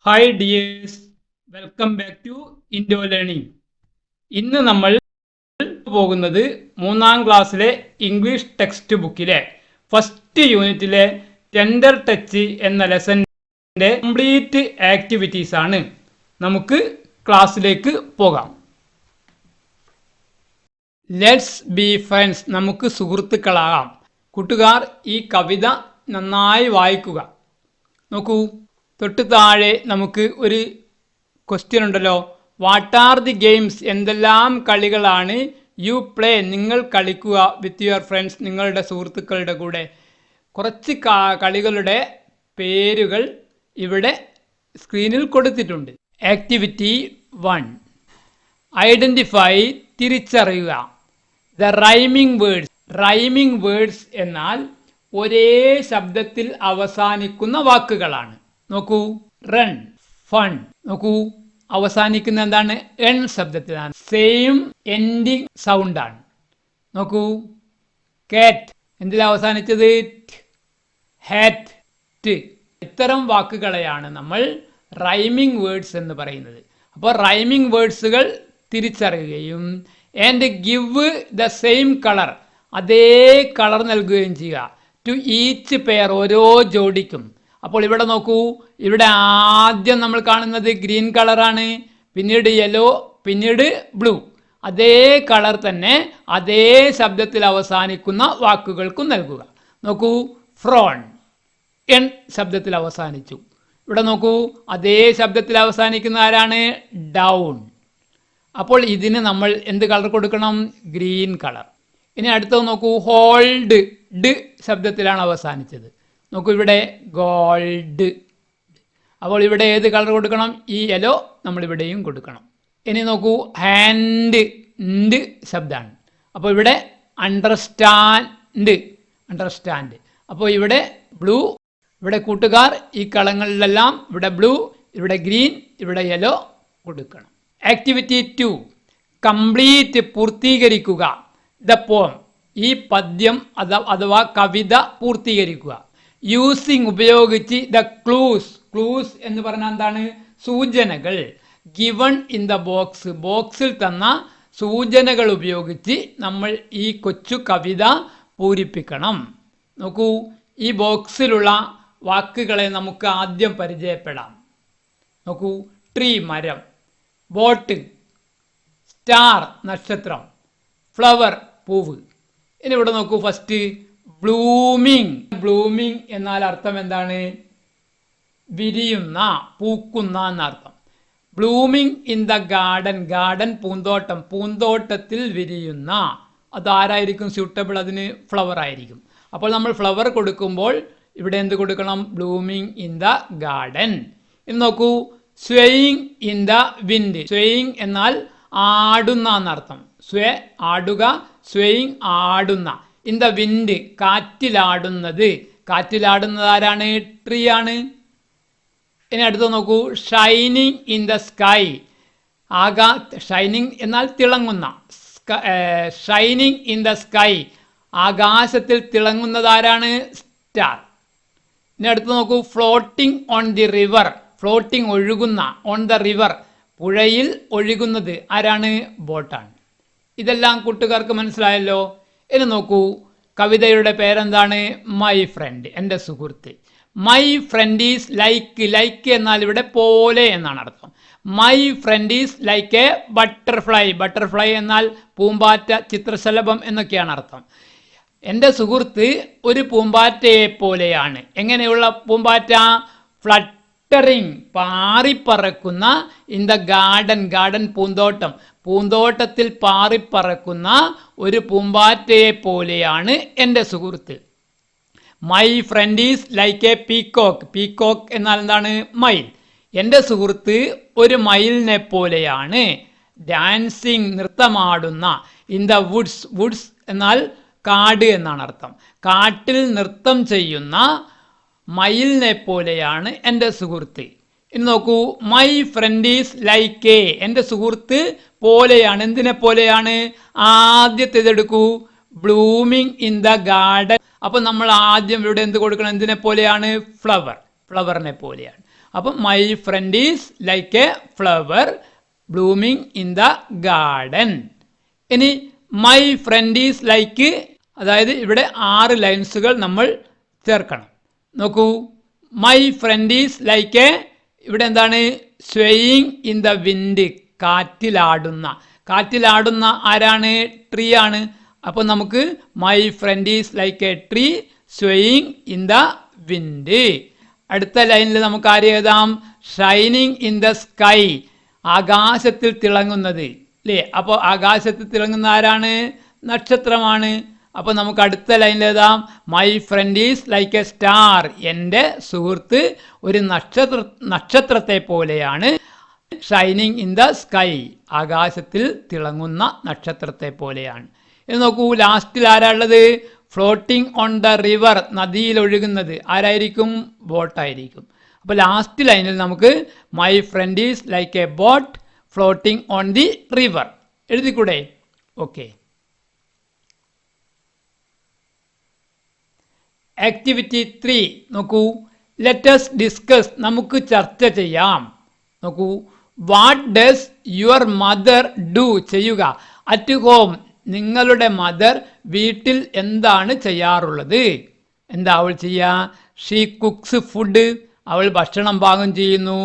Hi dears, welcome back to Indo learning. ഇന്ന് നമ്മൾ പോകുന്നത് 3ാം ക്ലാസ്സിലെ ഇംഗ്ലീഷ് ടെക്സ്റ്റ് ബുക്കിലെ ഫസ്റ്റ് യൂണിറ്റിലെ ടെൻഡർ ടച്ച് എന്ന ലെസൻ്റെ കംപ്ലീറ്റ് ആക്ടിവിറ്റീസ് ആണ്. നമുക്ക് ക്ലാസ്സിലേക്ക് പോകാം. ലെറ്റ്സ് ബി ഫ്രണ്ട്സ്, നമുക്ക് സുഹൃത്തുക്കളാകാം. കൂട്ടുകാർ, ഈ കവിത നന്നായി വായിക്കുക. നോക്കൂ, തൊട്ട് താഴെ നമുക്ക് ഒരു ക്വസ്റ്റ്യൻ ഉണ്ടല്ലോ. What are the games? എന്തെല്ലാം കളികളാണ് യു പ്ലേ, നിങ്ങൾ കളിക്കുക വിത്ത് യുവർ ഫ്രണ്ട്സ്, നിങ്ങളുടെ സുഹൃത്തുക്കളുടെ കൂടെ. കുറച്ച് കളികളുടെ പേരുകൾ ഇവിടെ സ്ക്രീനിൽ കൊടുത്തിട്ടുണ്ട്. ആക്ടിവിറ്റി 1, ഐഡൻറ്റിഫൈ, തിരിച്ചറിയുക. The rhyming words. Rhyming words എന്നാൽ ഒരേ ശബ്ദത്തിൽ അവസാനിക്കുന്ന വാക്കുകളാണ്. നോക്കൂ, റൺ, ഫൺ. നോക്കൂ, അവസാനിക്കുന്ന എന്താണ്? എൻ ശബ്ദത്തിലാണ്. സെയിം എൻഡിങ് സൗണ്ട് ആണ്. നോക്കൂ, കാറ്റ് എന്തിൽ അവസാനിച്ചത്? ഹാറ്റ്. ഇത്തരം വാക്കുകളെയാണ് നമ്മൾ റൈമിംഗ് വേർഡ്സ് എന്ന് പറയുന്നത്. അപ്പോൾ റൈമിംഗ് വേർഡ്സുകൾ തിരിച്ചറിയുകയും and give the same colour, അതേ കളർ നൽകുകയും ചെയ്യുക. ടു ഈച്ച് പെയർ, ഓരോ ജോഡിക്കും. അപ്പോൾ ഇവിടെ നോക്കൂ, ഇവിടെ ആദ്യം നമ്മൾ കാണുന്നത് ഗ്രീൻ കളറാണ്, പിന്നീട് യെല്ലോ, പിന്നീട് ബ്ലൂ. അതേ കളർ തന്നെ അതേ ശബ്ദത്തിൽ അവസാനിക്കുന്ന വാക്കുകൾക്കും നൽകുക. നോക്കൂ, ഫ്രോൺ, എൻ ശബ്ദത്തിൽ അവസാനിച്ചു. ഇവിടെ നോക്കൂ, അതേ ശബ്ദത്തിൽ അവസാനിക്കുന്ന ആരാണ്? ഡൗൺ. അപ്പോൾ ഇതിന് നമ്മൾ എന്ത് കളർ കൊടുക്കണം? Green colour. ഇനി അടുത്തത് നോക്കൂ, ഹോൾഡ്, ഡ് ശബ്ദത്തിലാണ് അവസാനിച്ചത്. നോക്കൂ, ഇവിടെ ഗോൾഡ്. അപ്പോൾ ഇവിടെ ഏത് കളർ കൊടുക്കണം? ഈ യെല്ലോ നമ്മളിവിടെയും കൊടുക്കണം. ഇനി നോക്കൂ, ഹാൻഡ്, ണ്ട് ശബ്ദമാണ്. അപ്പോൾ ഇവിടെ അണ്ടർസ്റ്റാൻഡ്. അപ്പോൾ ഇവിടെ ബ്ലൂ. ഇവിടെ കൂട്ടുകാർ ഈ കളങ്ങളിലെല്ലാം ഇവിടെ ബ്ലൂ, ഇവിടെ ഗ്രീൻ, ഇവിടെ യെല്ലോ കൊടുക്കണം. Activity 2, complete, പൂർത്തീകരിക്കുക. ദ പോം, ഈ പദ്യം അഥവാ കവിത പൂർത്തീകരിക്കുക. യൂസിങ്, ഉപയോഗിച്ച്. The clues. ക്ലൂസ് എന്ന് പറഞ്ഞാൽ എന്താണ്? സൂചനകൾ. ഗിവൺ ഇൻ ദ ബോക്സ്, ബോക്സിൽ തന്ന സൂചനകൾ ഉപയോഗിച്ച് നമ്മൾ ഈ കൊച്ചു കവിത പൂരിപ്പിക്കണം. നോക്കൂ, ഈ ബോക്സിലുള്ള വാക്കുകളെ നമുക്ക് ആദ്യം പരിചയപ്പെടാം. നോക്കൂ, ട്രീ, മരം. ബോട്ട്, സ്റ്റാർ, നക്ഷത്രം. ഫ്ലവർ, പൂവ്. ഇനി ഇവിടെ നോക്കൂ, ഫസ്റ്റ് ബ്ലൂമിങ്. ബ്ലൂമിങ് എന്നാൽ അർത്ഥം എന്താണ്? വിരിയുന്ന, പൂക്കുന്ന എന്നർത്ഥം. Blooming in the garden. Garden, പൂന്തോട്ടം. പൂന്തോട്ടത്തിൽ വിരിയുന്ന. അതാരായിരിക്കും സ്യൂട്ടബിൾ? അതിന് ഫ്ലവർ ആയിരിക്കും. അപ്പോൾ നമ്മൾ ഫ്ലവർ കൊടുക്കുമ്പോൾ ഇവിടെ എന്ത് കൊടുക്കണം? Blooming in the garden. ഇനി നോക്കൂ, swaying in the wind. Swaying എന്നാൽ ആടുന്ന എന്നർത്ഥം. സ്വേ, ആടുക. സ്വേയിങ്, ആടുന്ന. ഇൻ ദ വിൻഡ്, കാറ്റിലാടുന്നത്. കാറ്റിലാടുന്നത് ആരാണ്? ട്രീ ആണ്. ഇനി അടുത്ത് നോക്കൂ, shining in the sky. Shining എന്നാൽ തിളങ്ങുന്ന. ഷൈനിങ് ഇൻ ദ സ്കൈ, ആകാശത്തിൽ തിളങ്ങുന്നത് ആരാണ്? സ്റ്റാർ. ഇനി അടുത്ത് നോക്കൂ, floating on the river. Floating, ഒഴുകുന്ന. ഓൺ ദ റിവർ, പുഴയിൽ ഒഴുകുന്നത് ആരാണ്? ബോട്ടാണ്. ഇതെല്ലാം കൂട്ടുകാർക്ക് മനസ്സിലായല്ലോ. ഇനി നോക്കൂ, കവിതയുടെ പേരെന്താണ്? മൈ ഫ്രണ്ട്, എൻ്റെ സുഹൃത്ത്. My friend is like. Like എന്നാൽ ഇവിടെ പോലെ എന്നാണ് അർത്ഥം. My friend is like A butterfly. Butterfly എന്നാൽ പൂമ്പാറ്റ, ചിത്രശലഭം എന്നൊക്കെയാണ് അർത്ഥം. എൻ്റെ സുഹൃത്ത് ഒരു പൂമ്പാറ്റയെ പോലെയാണ്. എങ്ങനെയുള്ള പൂമ്പാറ്റ? ഫ്ലട്ടറിങ്, പാറിപ്പറക്കുന്ന. In the garden. ഗാർഡൻ, പൂന്തോട്ടം. പൂന്തോട്ടത്തിൽ പാറിപ്പറക്കുന്ന ഒരു പൂമ്പാറ്റയെ പോലെയാണ് എൻ്റെ സുഹൃത്ത്. My friend is like a peacock. Peacock എന്നാൽ എന്താണ്? മയിൽ. എൻ്റെ സുഹൃത്ത് ഒരു മയിലിനെ പോലെയാണ്. ഡാൻസിങ്, നൃത്തമാടുന്ന. In the woods. വുഡ്സ് എന്നാൽ കാട് എന്നാണ് അർത്ഥം. കാട്ടിൽ നൃത്തം ചെയ്യുന്ന മയിലിനെ പോലെയാണ് എൻ്റെ സുഹൃത്ത്. ഇനി നോക്കൂ, my friend is like A. എൻ്റെ സുഹൃത്ത് പോലെയാണ്. എന്തിനെ പോലെയാണ്? ആദ്യത്തേതെടുക്കൂ, ബ്ലൂമിങ് ഇൻ ദ ഗാർഡൻ. അപ്പോൾ നമ്മൾ ആദ്യം ഇവിടെ എന്ത് കൊടുക്കണം? എന്തിനെ പോലെയാണ്? ഫ്ലവർ. ഫ്ലവറിനെ പോലെയാണ്. അപ്പം my friend is like A flower blooming in the garden. ഇനി മൈ ഫ്രണ്ട് ഈസ് ലൈക്ക്, അതായത് ഇവിടെ 6 ലൈൻസുകൾ നമ്മൾ ചേർക്കണം. നോക്കൂ, my friend is like A, ഇവിടെ എന്താണ്? സ്വയിങ് ഇൻ ദ വിൻഡ്, കാറ്റിലാടുന്ന ആരാണ്? ട്രീ ആണ്. അപ്പോൾ നമുക്ക് my friend is like A tree swaying in the wind. അടുത്ത ലൈനിൽ നമുക്ക് ആര് എഴുതാം? ഷൈനിങ് ഇൻ ദ സ്കൈ, ആകാശത്തിൽ തിളങ്ങുന്നത് അല്ലേ? അപ്പോൾ ആകാശത്തിൽ തിളങ്ങുന്ന ആരാണ്? നക്ഷത്രമാണ്. അപ്പോൾ നമുക്ക് അടുത്ത ലൈനിൽ എഴുതാം my friend is like A star, എൻ്റെ സുഹൃത്ത് ഒരു നക്ഷത്രത്തെ പോലെയാണ്. ഷൈനിങ് ഇൻ ദ സ്കൈ, ആകാശത്തിൽ തിളങ്ങുന്ന നക്ഷത്രത്തെ പോലെയാണ്. ഇത് നോക്കൂ, ലാസ്റ്റിൽ ആരാളുള്ളത്? ഫ്ലോട്ടിംഗ് ഓൺ ദ റിവർ, നദിയിൽ ഒഴുകുന്നത് ആരായിരിക്കും? ബോട്ടായിരിക്കും. അപ്പോൾ ലാസ്റ്റ് ലൈനിൽ നമുക്ക് my friend is like a boat floating on the river എഴുതിക്കൂടെ? ഓക്കെ. ആക്ടിവിറ്റി 3 നോക്കൂ, ലെറ്റസ് ഡിസ്കസ്, നമുക്ക് ചർച്ച ചെയ്യാം. നോക്കൂ, what does your mother do, ചെയ്യുക. അറ്റ് ഹോം, നിങ്ങളുടെ മദർ വീട്ടിൽ എന്താണ് ചെയ്യാറുള്ളത്? എന്താ അവൾ ചെയ്യുക? ഷീ കുക്സ് ഫുഡ്, അവൾ ഭക്ഷണം പാകം ചെയ്യുന്നു.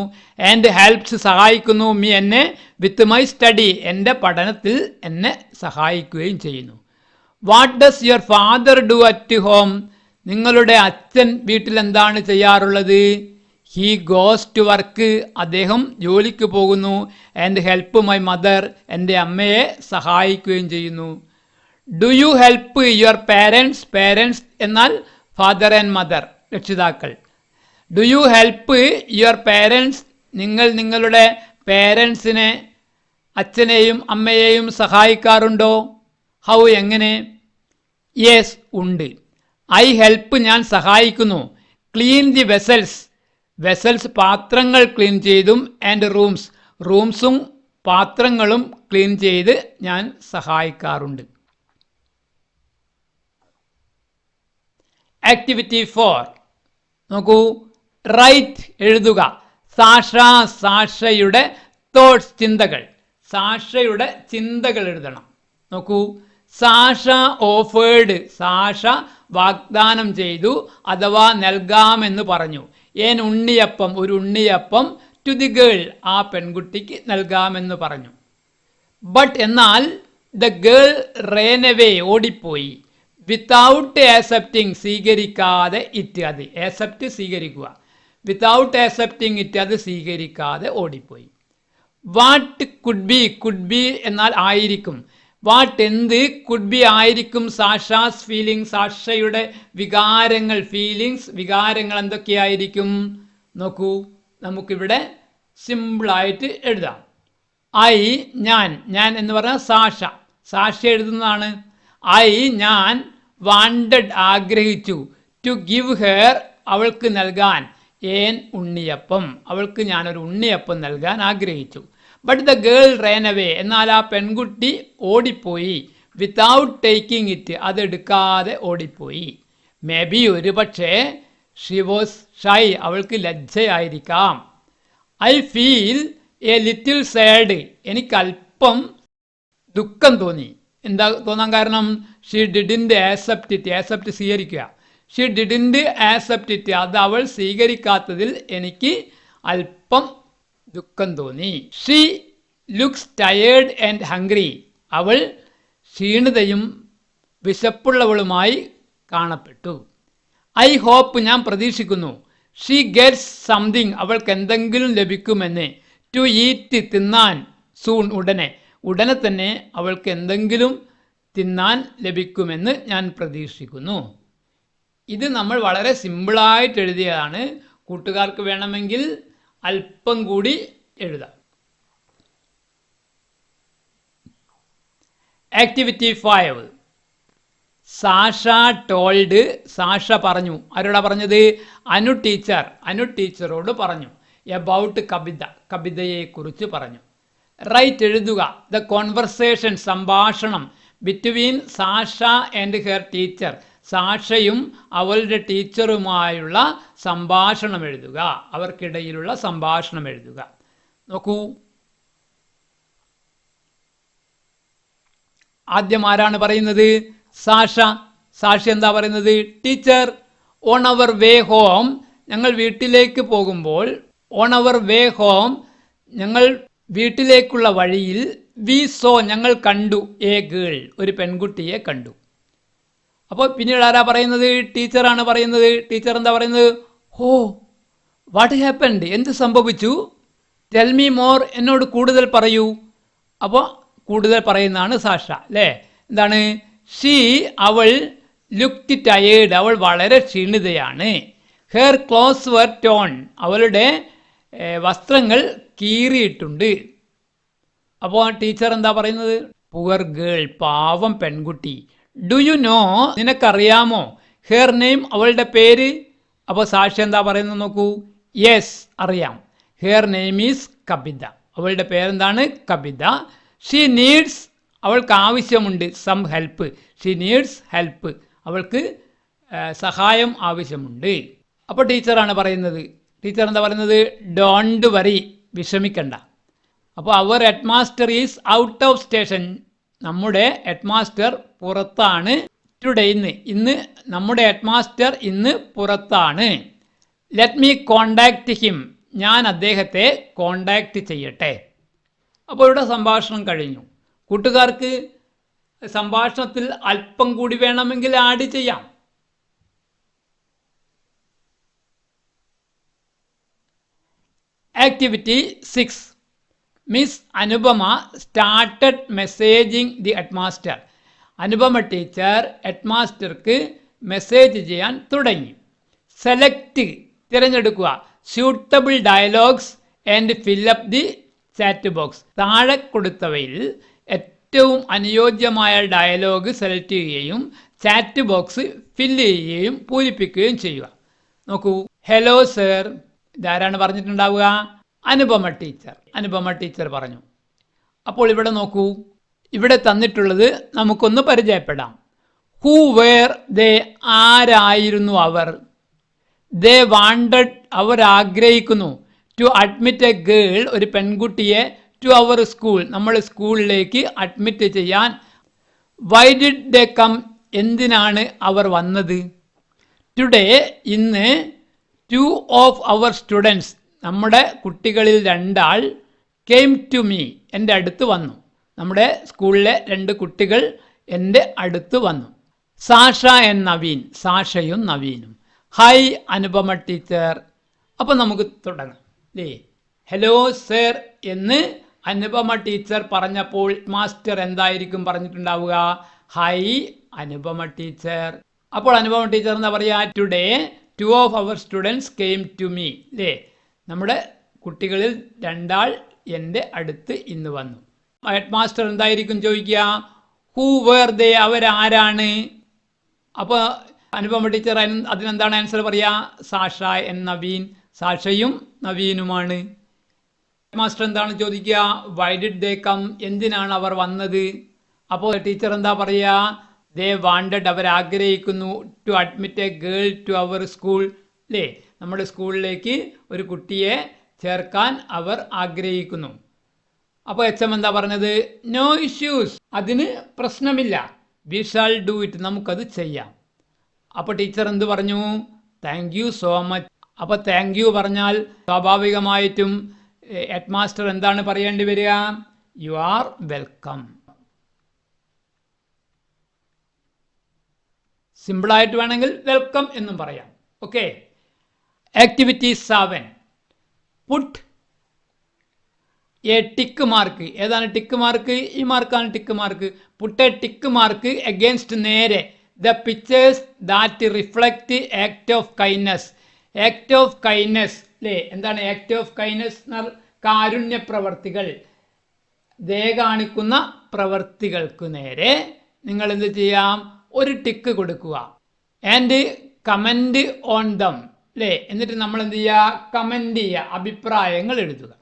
ആൻഡ് ഹെൽപ്സ്, സഹായിക്കുന്നു. മീ, എന്നെ. വിത്ത് മൈ സ്റ്റഡി, എൻ്റെ പഠനത്തിൽ എന്നെ സഹായിക്കുകയും ചെയ്യുന്നു. What does your father do at home, നിങ്ങളുടെ അച്ഛൻ വീട്ടിൽ എന്താണ് ചെയ്യാറുള്ളത്? ഹീ ഗോസ് ടു വർക്ക്, അദ്ദേഹം ജോലിക്ക് പോകുന്നു. ആൻഡ് ഹെൽപ്പ് മൈ മദർ, എൻ്റെ അമ്മയെ സഹായിക്കുകയും ചെയ്യുന്നു. Do you help your parents, parents എന്നാൽ ഫാദർ ആൻഡ് മദർ, രക്ഷിതാക്കൾ. Do you help your parents, നിങ്ങൾ നിങ്ങളുടെ പാരൻസിനെ, അച്ഛനെയും അമ്മയെയും സഹായിക്കാറുണ്ടോ? ഹൗ, എങ്ങനെ? യെസ്, ഉണ്ട്. ഐ ഹെൽപ്പ്, ഞാൻ സഹായിക്കുന്നു. ക്ലീൻ ദി വെസൽസ്, വെസൽസ് പാത്രങ്ങൾ ക്ലീൻ ചെയ്തും. ആൻഡ് റൂംസ്, റൂംസും പാത്രങ്ങളും ക്ലീൻ ചെയ്ത് ഞാൻ സഹായിക്കാറുണ്ട്. ആക്ടിവിറ്റി 4 നോക്കൂ, റൈറ്റ്, എഴുതുക. സാഷയുടെ തോട്ട്സ്, ചിന്തകൾ. സാഷയുടെ ചിന്തകൾ എഴുതണം. നോക്കൂ, സാഷ ഓഫേർഡ്, സാഷ വാഗ്ദാനം ചെയ്തു അഥവാ നൽകാമെന്ന് പറഞ്ഞു. ഉണ്ണിയപ്പം, ഒരു ഉണ്ണിയപ്പം ടു ദി ഗേൾ, ആ പെൺകുട്ടിക്ക് നൽകാമെന്ന് പറഞ്ഞു. ബട്ട് എന്നാൽ ദ ഗേൾ റേൻ അവേ, ഓടിപ്പോയി. വിത്തൗട്ട് ആക്സെപ്റ്റിംഗ്, സ്വീകരിക്കാതെ ഇറ്റ്, അത് ആക്സെപ്റ്റ് സ്വീകരിക്കുക. വിത്തൗട്ട് ആക്സെപ്റ്റിംഗ് ഇറ്റ്, അത് സ്വീകരിക്കാതെ ഓടിപ്പോയി. വാട്ട് കുഡ് ബി എന്നാൽ ആയിരിക്കും. വാട്ട്, എന്ത്, കുഡ് ബി ആയിരിക്കും. സാഷാസ് ഫീലിംഗ്, സാഷയുടെ വികാരങ്ങൾ. ഫീലിങ്സ്, വികാരങ്ങൾ എന്തൊക്കെയായിരിക്കും? നോക്കൂ, നമുക്കിവിടെ സിമ്പിളായിട്ട് എഴുതാം. ഐ, ഞാൻ എന്ന് പറഞ്ഞാൽ സാഷ എഴുതുന്നതാണ്. ഞാൻ വാണ്ടഡ്, ആഗ്രഹിച്ചു. ടു ഗിവ് ഹെയർ, അവൾക്ക് നൽകാൻ. ഉണ്ണിയപ്പം, അവൾക്ക് ഞാനൊരു ഉണ്ണിയപ്പം നൽകാൻ ആഗ്രഹിച്ചു. But the girl ran away, എന്നാൽ ആ പെൺകുട്ടി ഓടിപ്പോയി. വിത്തൗട്ട് ടേക്കിംഗ് ഇറ്റ്, അതെടുക്കാതെ ഓടിപ്പോയി. മേ ബി, ഒരു പക്ഷേ, ഷി വാസ് ഷൈ, അവൾക്ക് ലജ്ജയായിരിക്കാം. I feel a little sad, എനിക്കല്പം ദുഃഖം തോന്നി. എന്താ തോന്നാൻ കാരണം? She didn't accept it, accept സ്വീകരിക്കുക. ഷീ ഡിഡിൻറ്റ് ആക്സെപ്റ്റ് ഇറ്റ്, അത് അവൾ സ്വീകരിക്കാത്തതിൽ എനിക്ക് അല്പം ദുഃഖം തോന്നി. She looks tired and hungry, അവൾ ക്ഷീണിതയും വിശപ്പുള്ളവളുമായി കാണപ്പെട്ടു. ഐ ഹോപ്പ്, ഞാൻ പ്രതീക്ഷിക്കുന്നു. ഷീ ഗെറ്റ്സ് സംതിങ്, അവൾക്ക് എന്തെങ്കിലും ലഭിക്കുമെന്ന്. ടു ഈറ്റ്, തിന്നാൻ. സൂൺ, ഉടനെ തന്നെ അവൾക്ക് എന്തെങ്കിലും തിന്നാൻ ലഭിക്കുമെന്ന് ഞാൻ പ്രതീക്ഷിക്കുന്നു. ഇത് നമ്മൾ വളരെ സിമ്പിളായിട്ട് എഴുതിയതാണ്. കൂട്ടുകാർക്ക് വേണമെങ്കിൽ അല്പം കൂടി എഴുതാം. ആക്ടിവിറ്റി 5 സാഷ ടോൾഡ്, സാഷ പറഞ്ഞു. ആരോടാ പറഞ്ഞത്? അനു ടീച്ചറോട് പറഞ്ഞു. എബൌട്ട് കവിത, കവിതയെക്കുറിച്ച് പറഞ്ഞു. റൈറ്റ്, എഴുതുക. ദ കോൺവെർസേഷൻ, സംഭാഷണം between Sasha and her teacher, സാഷയും അവളുടെ ടീച്ചറുമായുള്ള സംഭാഷണം എഴുതുക. അവർക്കിടയിലുള്ള സംഭാഷണം എഴുതുക. നോക്കൂ, ആദ്യം ആരാണ് പറയുന്നത്? സാഷ. സാഷ എന്താ പറയുന്നത്? Teacher, on our way home, ഞങ്ങൾ വീട്ടിലേക്ക് പോകുമ്പോൾ, ഓൺ അവർ വേ ഹോം, ഞങ്ങൾ വീട്ടിലേക്കുള്ള വഴിയിൽ, വി സോ, ഞങ്ങൾ കണ്ടു, എ ഗേൾ, ഒരു പെൺകുട്ടിയെ കണ്ടു. അപ്പോൾ പിന്നീട് ആരാ പറയുന്നത്? ടീച്ചറാണ് പറയുന്നത്. ടീച്ചർ എന്താ പറയുന്നത്? ഹോ, വാട്ട് ഹാപ്പൻഡ്, എന്ത് സംഭവിച്ചു? ടെൽ മീ മോർ, എന്നോട് കൂടുതൽ പറയൂ. അപ്പോൾ കൂടുതൽ പറയുന്നതാണ് സാഷ, അല്ലേ? എന്താണ്? ഷീ, അവൾ, ലുക്ക്ഡ് ടയേർഡ്, അവൾ വളരെ ക്ഷീണിതയാണ്. ഹെയർ ക്ലോത്ത്സ് വർ ടോൺ, അവളുടെ വസ്ത്രങ്ങൾ കീറിയിട്ടുണ്ട്. അപ്പോൾ ടീച്ചർ എന്താ പറയുന്നത്? പുവർ ഗേൾ, പാവം പെൺകുട്ടി. ഡു യു നോ, നിനക്കറിയാമോ? ഹെയർ നെയിം, അവളുടെ പേര്. അപ്പോൾ സാക്ഷി എന്താ പറയുന്നത് നോക്കൂ? യെസ്, അറിയാം. ഹെയർ നെയിം ഈസ് കബിത, അവളുടെ പേരെന്താണ്? കബിത. ഷീ നീഡ്സ്, അവൾക്ക് ആവശ്യമുണ്ട്. Some help, she needs help, അവൾക്ക് സഹായം ആവശ്യമുണ്ട്. അപ്പോൾ ടീച്ചറാണ് പറയുന്നത്. ടീച്ചർ എന്താ പറയുന്നത്? ഡോണ്ട് വറി, വിഷമിക്കണ്ട. അപ്പോൾ അവർ head master is out of station, നമ്മുടെ ഹെഡ് മാസ്റ്റർ പുറത്താണ്. ടുഡേ, ഇന്ന് നമ്മുടെ ഹെഡ് മാസ്റ്റർ ഇന്ന് പുറത്താണ്. ലെറ്റ് മീ കോണ്ടാക്ട് ഹിം, ഞാൻ അദ്ദേഹത്തെ കോണ്ടാക്ട് ചെയ്യട്ടെ. അപ്പോൾ ഇവിടെ സംഭാഷണം കഴിഞ്ഞു. കൂട്ടുകാർക്ക് സംഭാഷണത്തിൽ അല്പം കൂടി വേണമെങ്കിൽ ആഡ് ചെയ്യാം. Activity 6. Miss Anupama started messaging the head master. Anupama teacher head മാസ്റ്റർക്ക് മെസ്സേജ് ചെയ്യാൻ തുടങ്ങി. സെലക്ട്, തിരഞ്ഞെടുക്കുക. Suitable dialogues and fill up the chat box. താഴെ കൊടുത്തവയിൽ ഏറ്റവും അനുയോജ്യമായ ഡയലോഗ് സെലക്ട് ചെയ്യുകയും ചാറ്റ് ബോക്സ് ഫില്ല് ചെയ്യുകയും പൂരിപ്പിക്കുകയും ചെയ്യുക. നോക്കൂ, ഹലോ സർ, ഇതാരാണ് പറഞ്ഞിട്ടുണ്ടാവുക? അനുപമ ടീച്ചർ. അനുപമ ടീച്ചർ പറഞ്ഞു. അപ്പോൾ ഇവിടെ നോക്കൂ, ഇവിടെ തന്നിട്ടുള്ളത് നമുക്കൊന്ന് പരിചയപ്പെടാം. ഹൂ വേർ ദേ, ആരായിരുന്നു അവർ? ദേ വാണ്ടഡ്, അവർ ആഗ്രഹിക്കുന്നു. ടു അഡ്മിറ്റ് എ ഗേൾ, ഒരു പെൺകുട്ടിയെ. ടു അവർ സ്കൂൾ, നമ്മുടെ സ്കൂളിലേക്ക് അഡ്മിറ്റ് ചെയ്യാൻ. വൈ ഡിഡ് ദേ കം, എന്തിനാണ് അവർ വന്നത്? ടുഡേ, ഇന്ന്. ടു ഓഫ് അവർ സ്റ്റുഡൻസ്, നമ്മുടെ കുട്ടികളിൽ 2 ആൾ. കെയിം ടു മീ, എൻ്റെ അടുത്ത് വന്നു. നമ്മുടെ സ്കൂളിലെ 2 കുട്ടികൾ എൻ്റെ അടുത്ത് വന്നു. സാഷ ആൻഡ് നവീൻ, സാഷയും നവീനും. Hi Anupama teacher. അപ്പം നമുക്ക് തുടങ്ങാം അല്ലേ? ഹലോ സർ എന്ന് അനുപമ ടീച്ചർ പറഞ്ഞപ്പോൾ മാസ്റ്റർ എന്തായിരിക്കും പറഞ്ഞിട്ടുണ്ടാവുക? Hi Anupama teacher. അപ്പോൾ അനുപമ ടീച്ചർ എന്താ പറയുക? Today 2 of our students came to me, അല്ലേ? നമ്മുടെ കുട്ടികളിൽ 2 ആൾ എൻ്റെ അടുത്ത് ഇന്ന് വന്നു. ഹെഡ് മാസ്റ്റർ എന്തായിരിക്കും ചോദിക്കുക? ഹൂ വേർ ദേ, അവരാരാണ്? അപ്പോൾ അനുപമ ടീച്ചർ അതിനെന്താണ് ആൻസർ പറയുക? സാഷ ആൻഡ് നവീൻ, സാഷയും നവീനുമാണ്. മാസ്റ്റർ എന്താണ് ചോദിക്കുക? വൈ ഡിഡ് ദേ കം, എന്തിനാണ് അവർ വന്നത്? അപ്പോൾ ടീച്ചർ എന്താ പറയുക? ദേ വാണ്ടഡ്, അവർ ആഗ്രഹിക്കുന്നു. To admit a girl to our school, അല്ലേ? നമ്മുടെ സ്കൂളിലേക്ക് ഒരു കുട്ടിയെ ചേർക്കാൻ അവർ ആഗ്രഹിക്കുന്നു. അപ്പോൾ എച്ച് എന്താ പറഞ്ഞത്? നോ ഇഷ്യൂസ്, അതിന് പ്രശ്നമില്ല. വി ഷാൽ ഡു ഇറ്റ്, നമുക്കത് ചെയ്യാം. അപ്പോൾ ടീച്ചർ എന്ത് പറഞ്ഞു? Thank you so much. അപ്പോൾ താങ്ക് യു പറഞ്ഞാൽ സ്വാഭാവികമായിട്ടും ഹെഡ് മാസ്റ്റർ എന്താണ് പറയേണ്ടി വരിക? You are welcome. സിമ്പിളായിട്ട് വേണമെങ്കിൽ വെൽക്കം എന്നും പറയാം. Okay. Activity 7. Put a tick mark. ഏതാണ് ടിക്ക് മാർക്ക്? ഈ മാർക്കാണ് tick mark. Put a tick mark against, നേരെ. The pictures that reflect act of kindness. Act of kindness, അല്ലേ? എന്താണ് ആക്ട് ഓഫ് കൈൻഡ്നസ്? കാരുണ്യ പ്രവർത്തികൾ, ദയ കാണിക്കുന്ന പ്രവർത്തികൾക്ക് നേരെ നിങ്ങൾ എന്ത് ചെയ്യാം? ഒരു ടിക്ക് കൊടുക്കുക. ആൻഡ് കമൻറ്റ് ഓൺ ദം, അല്ലേ? എന്നിട്ട് നമ്മൾ എന്ത് ചെയ്യുക? കമൻറ്റ് ചെയ്യുക, അഭിപ്രായങ്ങൾ എഴുതുക.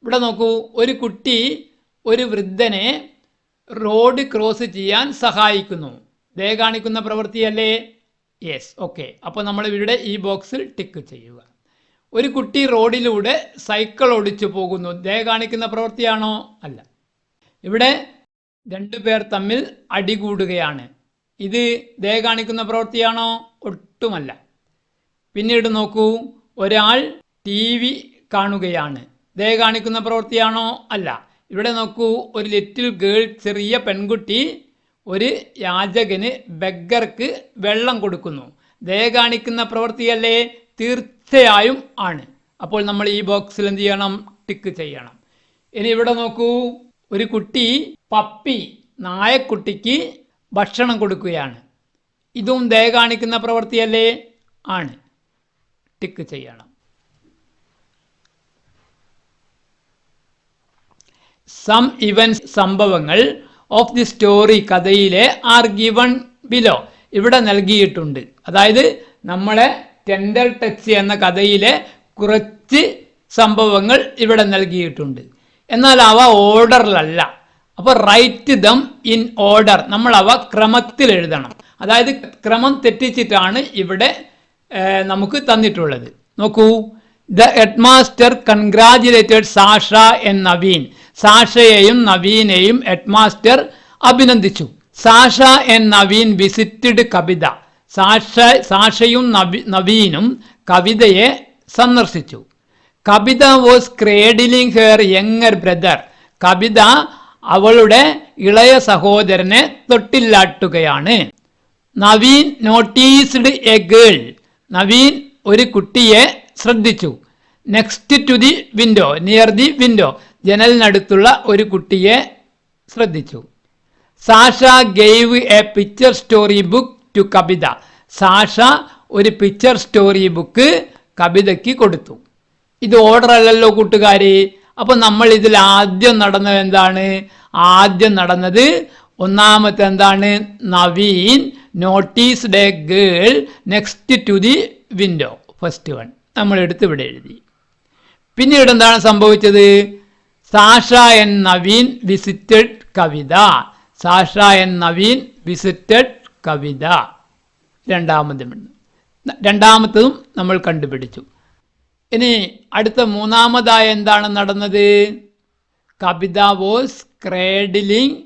ഇവിടെ നോക്കൂ, ഒരു കുട്ടി ഒരു വൃദ്ധനെ റോഡ് ക്രോസ് ചെയ്യാൻ സഹായിക്കുന്നു. ദയ കാണിക്കുന്ന പ്രവൃത്തിയല്ലേ? Yes, okay. അപ്പോൾ നമ്മൾ ഇവിടെ ഈ ബോക്സിൽ ടിക്ക് ചെയ്യുക. ഒരു കുട്ടി റോഡിലൂടെ സൈക്കിൾ ഓടിച്ചു പോകുന്നു. ദയ കാണിക്കുന്ന പ്രവൃത്തിയാണോ? അല്ല. ഇവിടെ രണ്ടു പേർ തമ്മിൽ അടികൂടുകയാണ്. ഇത് ദയ കാണിക്കുന്ന പ്രവൃത്തിയാണോ? ഒട്ടുമല്ല. പിന്നീട് നോക്കൂ, ഒരാൾ TV കാണുകയാണ്. ദയ കാണിക്കുന്ന പ്രവൃത്തിയാണോ? അല്ല. ഇവിടെ നോക്കൂ, ഒരു ലിറ്റിൽ ഗേൾ, ചെറിയ പെൺകുട്ടി ഒരു യാചകന്, ബെഗ്ഗർക്ക് വെള്ളം കൊടുക്കുന്നു. ദയ കാണിക്കുന്ന പ്രവൃത്തിയല്ലേ? തീർച്ചയായും ആണ്. അപ്പോൾ നമ്മൾ ഈ ബോക്സിൽ എന്ത് ചെയ്യണം? ടിക്ക് ചെയ്യണം. ഇനി ഇവിടെ നോക്കൂ, ഒരു കുട്ടി പപ്പി, നായക്കുട്ടിക്ക് ഭക്ഷണം കൊടുക്കുകയാണ്. ഇതും ദയ കാണിക്കുന്ന പ്രവൃത്തിയല്ലേ? ആണ്. ടിക്ക് ചെയ്യണം. സം ഇവൻസ്, സംഭവങ്ങൾ ഓഫ് ദി സ്റ്റോറി, കഥയിലെ, ആർ ഗിവൺ ബിലോ, ഇവിടെ നൽകിയിട്ടുണ്ട്. അതായത് നമ്മളെ ടെൻഡർ ടച്ച് എന്ന കഥയിലെ കുറച്ച് സംഭവങ്ങൾ ഇവിടെ നൽകിയിട്ടുണ്ട്. എന്നാൽ അവ ഓർഡറിലല്ല. അപ്പോൾ റൈറ്റ് ദം ഇൻ ഓർഡർ, നമ്മൾ അവ ക്രമത്തിൽ എഴുതണം. അതായത് ക്രമം തെറ്റിച്ചിട്ടാണ് ഇവിടെ നമുക്ക് തന്നിട്ടുള്ളത്. നോക്കൂ, the headmaster congratulated Sasha and Naveen. സാഷയെയും നവീനെയും ഹെഡ്മാസ്റ്റർ അഭിനന്ദിച്ചു. Sasha and Naveen visited Kavitha. സാഷയും നവീനും കവിതയെ സന്ദർശിച്ചു. Kavitha was cradling her younger brother. Kavitha അവളുടെ ഇളയ സഹോദരനെ തൊട്ടില്ലാട്ടുകയാണ്. Naveen noticed a girl. Naveen ഒരു കുട്ടിയെ ശ്രദ്ധിച്ചു. Next to the window, near the window, ജനലിനടുത്തുള്ള ഒരു കുട്ടിയെ ശ്രദ്ധിച്ചു. Sasha gave a picture story book to Kavitha. Sasha ഒരു പിക്ചർ സ്റ്റോറി ബുക്ക് കവിതയ്ക്ക് കൊടുത്തു. ഇത് ഓർഡർ അല്ലല്ലോ കൂട്ടുകാരെ. അപ്പൊ നമ്മൾ ഇതിൽ ആദ്യം നടന്നത് എന്താണ്? ആദ്യം നടന്നത് ഒന്നാമത്തെ എന്താണ്? Naveen noticed a girl next to the window, first one നമ്മൾ എടുത്ത് ഇവിടെ എഴുതി. പിന്നീട് എന്താണ് സംഭവിച്ചത്? Sasha and Naveen visited Kavitha. Sasha and Naveen visited Kavitha. രണ്ടാമത്തതും നമ്മൾ കണ്ടുപിടിച്ചു. ഇനി അടുത്ത മൂന്നാമതായ എന്താണ് നടന്നത്? Kavitha was cradling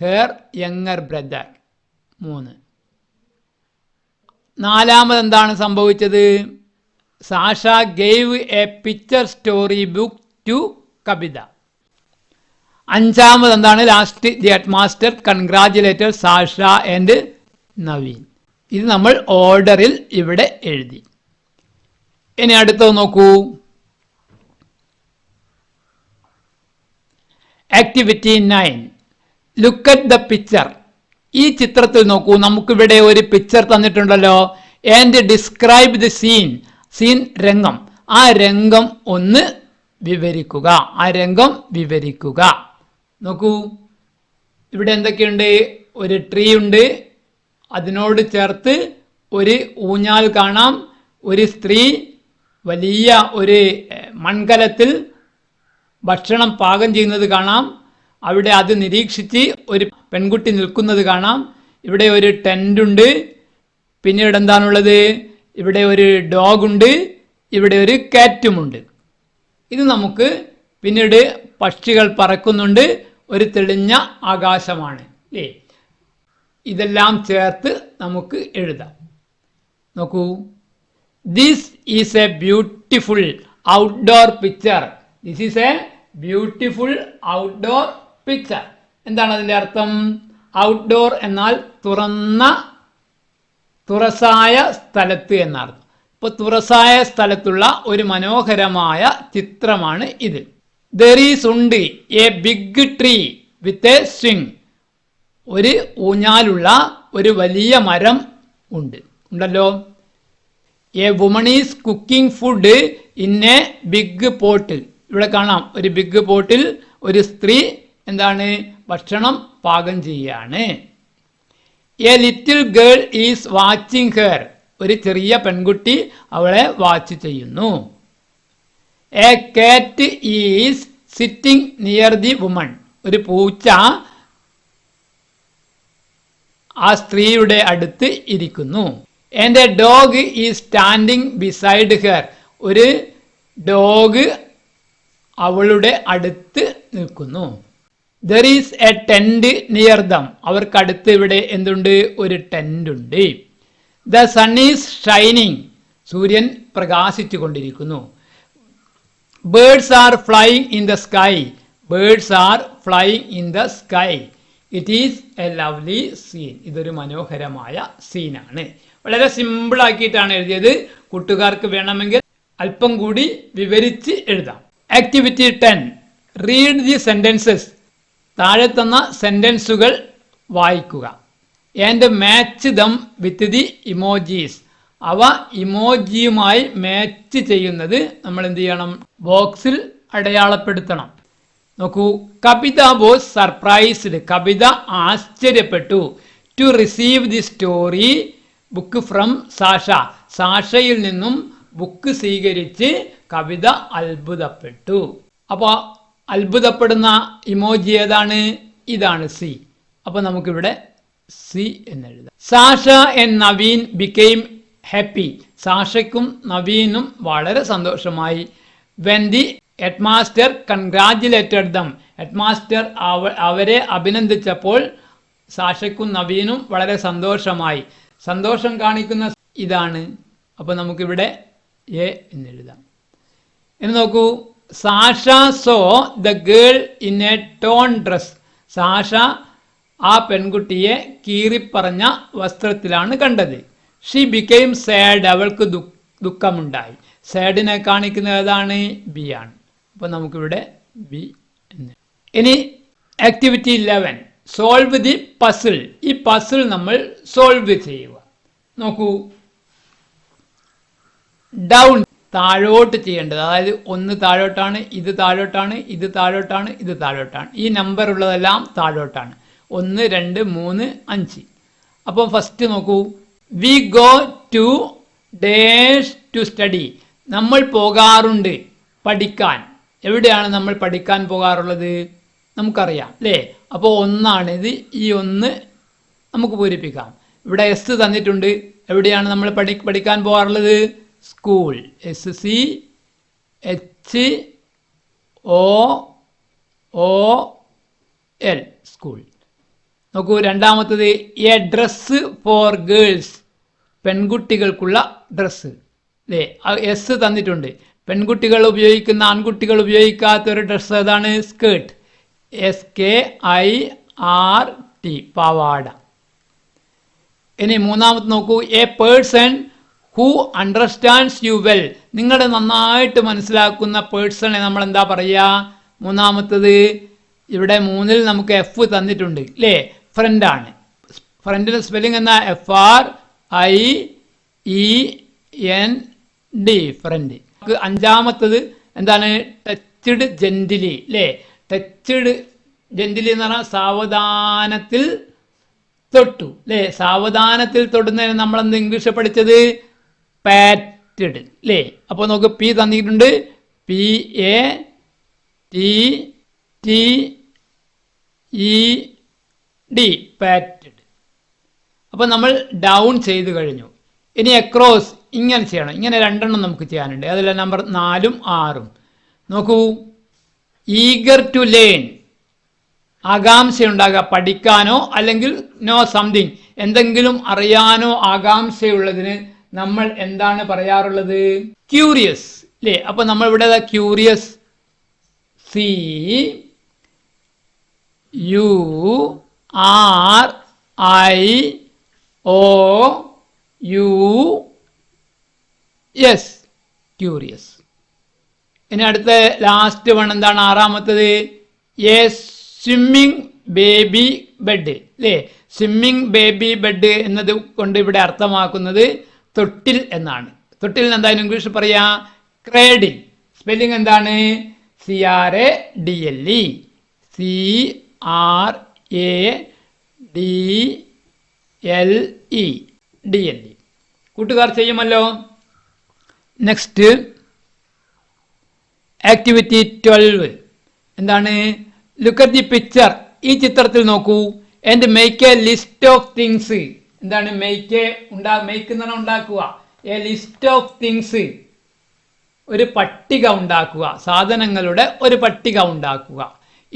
her younger brother. 3. നാലാമത് എന്താണ് സംഭവിച്ചത്? Sasha gave a picture story book to Kavitha. 5 എന്താണ്? Last the headmaster congratulated Sasha and Naveen. ഇത് നമ്മൾ ഓർഡറിൽ ഇവിടെ എഴുതി. ഇനി അടുത്തത് നോക്കൂ, activity 9, look at the picture. ഈ ചിത്രത്തിൽ നോക്കൂ, നമുക്കിവിടെ ഒരു പിക്ചർ തന്നിട്ടുണ്ടല്ലോ. And describe the scene. Scene, രംഗം. ആ രംഗം ഒന്ന് വിവരിക്കുക. ആ രംഗം വിവരിക്കുക. നോക്കൂ, ഇവിടെ എന്തൊക്കെയുണ്ട്? ഒരു ട്രീ ഉണ്ട്, അതിനോട് ചേർത്ത് ഒരു ഊഞ്ഞാൽ കാണാം. ഒരു സ്ത്രീ വലിയ ഒരു മൺകലത്തിൽ ഭക്ഷണം പാകം ചെയ്യുന്നത് കാണാം. അവിടെ അത് നിരീക്ഷിച്ച് ഒരു പെൺകുട്ടി നിൽക്കുന്നത് കാണാം. ഇവിടെ ഒരു ടെൻ്റ് ഉണ്ട്. പിന്നീട് എന്താണുള്ളത്? ഇവിടെ ഒരു ഡോഗ് ഉണ്ട്, ഇവിടെ ഒരു കാറ്റുമുണ്ട്. ഇത് നമുക്ക് പിന്നീട് പക്ഷികൾ പറക്കുന്നുണ്ട്, ഒരു തെളിഞ്ഞ ആകാശമാണ് അല്ലേ? ഇതെല്ലാം ചേർത്ത് നമുക്ക് എഴുതാം. നോക്കൂ, this is A beautiful outdoor picture. This is A beautiful outdoor picture. എന്താണ് അതിൻ്റെ അർത്ഥം? ഔട്ട്ഡോർ എന്നാൽ തുറസായ സ്ഥലത്ത് എന്നർത്ഥം. ഇപ്പോൾ തുറസായ സ്ഥലത്തുള്ള ഒരു മനോഹരമായ ചിത്രമാണ് ഇത്. ദർ ഈസ് ഉണ്ട് a big tree with a swing. ഒരു ഊഞ്ഞാലുള്ള ഒരു വലിയ മരം ഉണ്ടല്ലോ. A woman is cooking food in a big pot. ഇവിടെ കാണാം, ഒരു ബിഗ് പോട്ടിൽ ഒരു സ്ത്രീ എന്താണ്? ഭക്ഷണം പാകം ചെയ്യാണ്. A little girl is watching her. ഒരു ചെറിയ പെൺകുട്ടി അവളെ വാച്ച് ചെയ്യുന്നു. A cat is sitting near the woman. ഒരു പൂച്ച ആ സ്ത്രീയുടെ അടുത്ത് ഇരിക്കുന്നു. And a dog is standing beside her. ഒരു ഡോഗ് അവളുടെ അടുത്ത് നിൽക്കുന്നു. There is a tent near them. അവർക്കടുത്ത് ഇവിടെ എന്തുണ്ട്? ഒരു ടെന്റ് ഉണ്ട്. The sun is shining. സൂര്യൻ പ്രകാശിച്ചു കൊണ്ടിരിക്കുന്നു. Birds are flying in the sky. Birds are flying in the sky. It is a lovely scene. ഇതൊരു മനോഹരമായ സീനാണ്. വളരെ സിമ്പിൾ ആക്കിയിട്ടാണ് എഴുതിയത്. കൂട്ടുകാർക്ക് വേണമെങ്കിൽ അല്പം കൂടി വിവരിച്ച് എഴുതാം. ആക്ടിവിറ്റി 10. Read the sentences. താഴെ തന്ന സെന്റൻസുകൾ വായിക്കുക. And match them with the emojis. അവ ഇമോജിയുമായി മാച്ച് ചെയ്യുന്നത് നമ്മൾ എന്ത് ചെയ്യണം? ബോക്സിൽ അടയാളപ്പെടുത്തണം. നോക്കൂ, കവിത വാസ് സർപ്രൈസ്ഡ്. കവിത ആശ്ചര്യപ്പെട്ടു. To receive the story book from Sasha. സാഷയിൽ നിന്നും ബുക്ക് സ്വീകരിച്ച് കവിത അത്ഭുതപ്പെട്ടു. അപ്പോൾ അത്ഭുതപ്പെടുന്ന ഇമോജി ഏതാണ്? ഇതാണ് സി. അപ്പോൾ നമുക്കിവിടെ സി എന്നെഴുതാം. Sasha and Naveen became happy. സാഷയ്ക്കും നവീനും വളരെ സന്തോഷമായി. When the headmaster congratulated them. Headmaster അവരെ അഭിനന്ദിച്ചപ്പോൾ സാഷയ്ക്കും നവീനും വളരെ സന്തോഷമായി. സന്തോഷം കാണിക്കുന്ന ഇതാണ്. അപ്പോൾ നമുക്കിവിടെ എ എന്നെഴുതാം. ഇനി നോക്കൂ, Sasha so the girl in A tone dress. Sasha ആ പെൺകുട്ടിയെ കീറിപ്പറഞ്ഞ വസ്ത്രത്തിലാണ് കണ്ടത്. She became sad. അവൾക്ക് ദുഃഖമുണ്ടായി. സാഡിനെ കാണിക്കുന്നത് ഏതാണ്? ബി ആണ്. അപ്പോൾ നമുക്കിവിടെ ബി എന്ന്. ഇനി ആക്ടിവിറ്റി 11. Solve the puzzle. ഈ പസിൽ നമ്മൾ സോൾവ് ചെയ്യുക. നോക്കൂ, ഡൗൺ താഴോട്ട് ചെയ്യേണ്ടത്. അതായത് ഒന്ന് താഴോട്ടാണ്, ഇത് താഴോട്ടാണ്, ഇത് താഴോട്ടാണ്, ഇത് താഴോട്ടാണ്. ഈ നമ്പർ ഉള്ളതെല്ലാം താഴോട്ടാണ്. 1, 2, 3, 5. അപ്പോൾ ഫസ്റ്റ് നോക്കൂ, we go to dash to study. നമ്മൾ പോകാറുണ്ട് പഠിക്കാൻ. എവിടെയാണ് നമ്മൾ പഠിക്കാൻ പോകാറുള്ളത്? നമുക്കറിയാം അല്ലേ? അപ്പോൾ ഒന്നാണിത്. ഈ 1 നമുക്ക് പൂരിപ്പിക്കാം. ഇവിടെ എസ് തന്നിട്ടുണ്ട്. എവിടെയാണ് നമ്മൾ പഠിക്കാൻ പോകാറുള്ളത്? സ്കൂൾ. SCHOOL school. നോക്കൂ, രണ്ടാമത്തത് എ ഡ്രസ്സ് ഫോർ ഗേൾസ്. പെൺകുട്ടികൾക്കുള്ള ഡ്രസ്സ് അല്ലേ? എസ് തന്നിട്ടുണ്ട്. പെൺകുട്ടികൾ ഉപയോഗിക്കുന്ന, ആൺകുട്ടികൾ ഉപയോഗിക്കാത്ത ഒരു ഡ്രസ്സ് ഏതാണ്? സ്കേർട്ട്. SKIRT പാവാട. ഇനി മൂന്നാമത് നോക്കൂ, A person who understands you well. നിങ്ങളെ നന്നായിട്ട് മനസ്സിലാക്കുന്ന പേഴ്സണെ നമ്മൾ എന്താ പറയുക? മൂന്നാമത്തത് ഇവിടെ 3ൽ നമുക്ക് എഫ് തന്നിട്ടുണ്ട് അല്ലേ? ഫ്രണ്ടാണ്. ഫ്രണ്ടിൻ്റെ സ്പെല്ലിംഗ് എന്നാ? FRIEND friend. അഞ്ചാമത്തത് എന്താണ്? ടച്ച്ഡ് ജെന്റിലി അല്ലേ? ടച്ച്ഡ് ജെന്റിലി എന്ന് പറഞ്ഞാൽ സാവധാനത്തിൽ തൊട്ടു അല്ലേ? സാവധാനത്തിൽ തൊടുന്നതിന് നമ്മൾ എന്ത് ഇംഗ്ലീഷ് പഠിച്ചത്? പാറ്റഡ് അല്ലേ? അപ്പോൾ നമുക്ക് പി തന്നിട്ടുണ്ട്. PATTED patted. അപ്പോൾ നമ്മൾ ഡൗൺ ചെയ്ത് കഴിഞ്ഞു. ഇനി അക്രോസ് ഇങ്ങനെ ചെയ്യണം. ഇങ്ങനെ 2 നമുക്ക് ചെയ്യാനുണ്ട്. അതിൽ നമ്പർ 4ഉം 6ഉം. നോക്കൂ, ഈഗർ ടു ലേൺ. ആകാംക്ഷയുണ്ടാകുക, പഠിക്കാനോ അല്ലെങ്കിൽ നോ സംതിങ്, എന്തെങ്കിലും അറിയാനോ ആകാംക്ഷയുള്ളതിന് നമ്മൾ എന്താണ് പറയാറുള്ളത്? ക്യൂരിയസ് അല്ലേ? അപ്പോൾ നമ്മൾ ഇവിടെ ക്യൂരിയസ് CURIOUS ക്യൂരിയസ്. ഇനി അടുത്ത ലാസ്റ്റ് വൺ എന്താണ്? 6ാമത്തത് എ സ്വിമ്മിങ് ബേബി ബെഡ് അല്ലേ? സ്വിമ്മിങ് ബേബി ബെഡ് എന്നത് കൊണ്ട് ഇവിടെ അർത്ഥമാക്കുന്നത് തൊട്ടിൽ എന്നാണ്. തൊട്ടിൽ എന്തായാലും ഇംഗ്ലീഷ് പറയാ? ക്രേഡിൽ. സ്പെല്ലിംഗ് എന്താണ്? CRADLE. CRADLE. കൂട്ടുകാർ ചെയ്യുമല്ലോ. നെക്സ്റ്റ് ആക്ടിവിറ്റി 12 എന്താണ്? Look at the picture. ഈ ചിത്രത്തിൽ നോക്കൂ. And make A list of things. എന്താണ് മേക്ക് എന്ന് പറഞ്ഞാൽ ഉണ്ടാക്കുക. എ ലിസ്റ്റ് ഓഫ് തിങ്സ്, ഒരു പട്ടിക ഉണ്ടാക്കുക, സാധനങ്ങളുടെ ഒരു പട്ടിക ഉണ്ടാക്കുക.